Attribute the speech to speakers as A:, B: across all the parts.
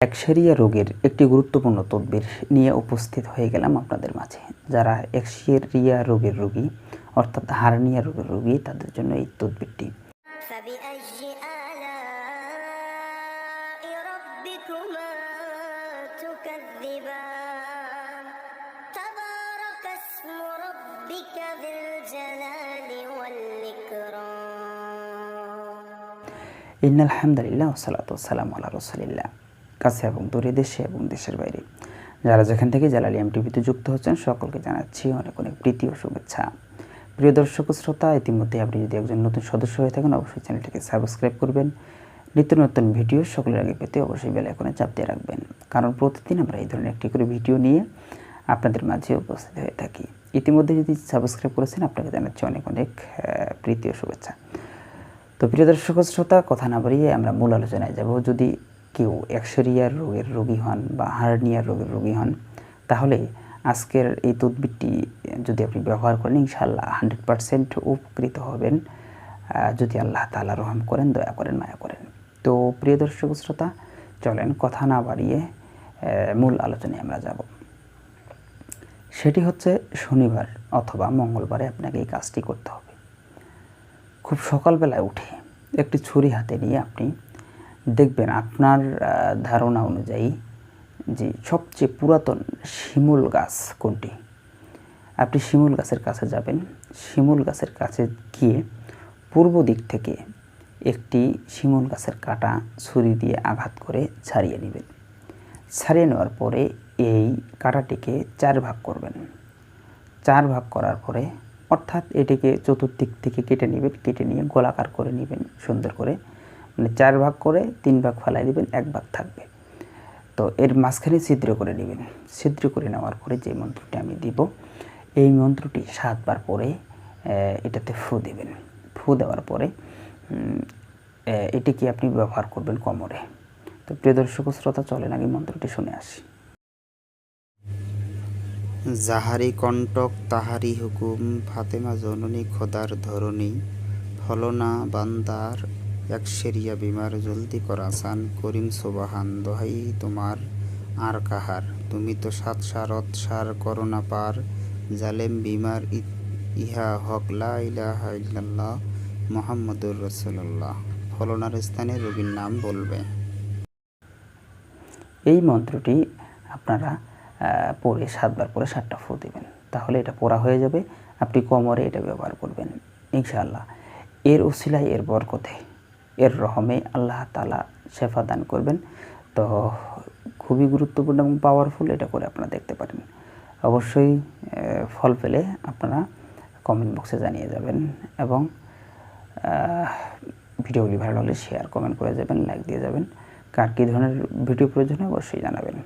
A: একশেরিয়া রোগের একটি গুরুত্বপূর্ণ তদবির নিয়ে উপস্থিত হয়ে গেলাম আপনাদের মাঝে। যারা একশেরিয়া রোগের রোগী অর্থাৎ হার্নিয়া রোগের রোগী তাদের জন্য এই তদবিরটি। ইন্নাল হামদুলিল্লাহ ওয়াসসালাতু ওয়াসসালামু আলা রাসূলিল্লাহ। কাছে এবং দূরে, দেশে এবং দেশের বাইরে যারা যেখান থেকে জালালী এমটিভিতে যুক্ত হচ্ছেন সকলকে জানাচ্ছি অনেক অনেক প্রীতি ও শুভেচ্ছা। প্রিয় দর্শক ও শ্রোতা, ইতিমধ্যে আপনি যদি একজন নতুন সদস্য হয়ে থাকেন অবশ্যই চ্যানেলটিকে সাবস্ক্রাইব করবেন। নিত্য নতুন ভিডিও সকলের আগে পেতে অবশ্যই বেল আইকনে চাপ দিয়ে রাখবেন, কারণ প্রতিদিন আমরা এই ধরনের একটি করে ভিডিও নিয়ে আপনাদের মাঝে উপস্থিত হয়ে থাকি। ইতিমধ্যে যদি সাবস্ক্রাইব করেছেন আপনাকে জানাচ্ছি অনেক অনেক প্রীতি ও শুভেচ্ছা। তো প্রিয় দর্শক শ্রোতা, কথা না বাড়িয়ে আমরা মূল আলোচনায় যাব। যদি কেউ একশেরিয়ার রোগের রোগী হন বা হার্নিয়ার রোগের রোগী হন, তাহলে আজকের এই তদবিরটি যদি আপনি ব্যবহার করেন ইনশাআল্লাহ 100% উপকৃত হবেন, যদি আল্লাহ তাআলা রহম করেন, দয়া করেন, মায়া করেন। তো প্রিয় দর্শক শ্রোতা, চলেন কথা না বাড়িয়ে মূল আলোচনায় আমরা যাব। সেটি হচ্ছে শনিবার অথবা মঙ্গলবারে আপনাকে এই কাজটি করতে হবে। খুব সকালবেলায় উঠে একটি ছুরি হাতে নিয়ে আপনি দেখবেন আপনার ধারণা অনুযায়ী যে সবচেয়ে পুরাতন শিমুল গাছ কোনটি। আপনি শিমুল গাছের কাছে যাবেন। শিমুল গাছের কাছে গিয়ে পূর্ব দিক থেকে একটি শিমুল গাছের কাটা ছুরি দিয়ে আঘাত করে ছাড়িয়ে নেবেন। ছাড়িয়ে নেওয়ার পরে এই কাটাটিকে 4 ভাগ করবেন। 4 ভাগ করার পরে অর্থাৎ এটিকে চতুর্দিক থেকে কেটে নেবেন। কেটে নিয়ে গোলাকার করে নেবেন সুন্দর করে, মানে 4 ভাগ করে 3 ভাগ ফেলাই দেবেন, 1 ভাগ থাকবে। তো এর মাঝখানে ছিদ্র করে নেবেন। ছিদ্র করে নেওয়ার পরে যে মন্ত্রটি আমি দিব, এই মন্ত্রটি 7 বার পরে এটাতে ফু দেবেন। ফু দেওয়ার পরে এটিকে আপনি ব্যবহার করবেন কোমরে। তো প্রিয় দর্শক শ্রোতা, চলেন আগে মন্ত্রটি শুনে আসি।
B: যাহারি কণ্টক তাহারি হুকুম, ফাতেমা জননী খোদার ধরণী, ফলনা বান্দার একশেরিয়া বিমার জলদি করাসান, করিম সোবাহান দোহাই তোমার আর কাহার, তুমি তো 7 সারত সার করোনা পার, জালেম বিমার ইহা হক লা ইলাহা ইল্লাল্লাহ মুহাম্মাদুর রাসূলুল্লাহ। ফলনার স্থানে রোগীর নাম বলবে।
A: এই মন্ত্রটি আপনারা পরে 7 বার পরে 7টা ফু দেবেন, তাহলে এটা পড়া হয়ে যাবে। আপনি কোমরে এটা ব্যবহার করবেন ইনশাআল্লাহ। এর উসিলায়, এর বরকতে, এর রহমে আল্লাহ তাআলা শেফা দান করবেন। তো খুবই গুরুত্বপূর্ণ এবং পাওয়ারফুল, এটা করে আপনারা দেখতে পারেন। অবশ্যই ফল পেলে আপনারা কমেন্ট বক্সে জানিয়ে যাবেন এবং ভিডিওগুলি ভালো লাগলে শেয়ার কমেন্ট করে যাবেন, লাইক দিয়ে যাবেন। কার কী ধরনের ভিডিও প্রয়োজন অবশ্যই জানাবেন।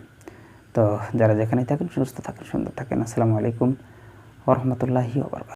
A: তো যারা যেখানেই থাকেন সুস্থ থাকেন, সুন্দর থাকেন। আসসালামু আলাইকুম ওয়া রাহমাতুল্লাহি ওয়া বারাকাতুহু।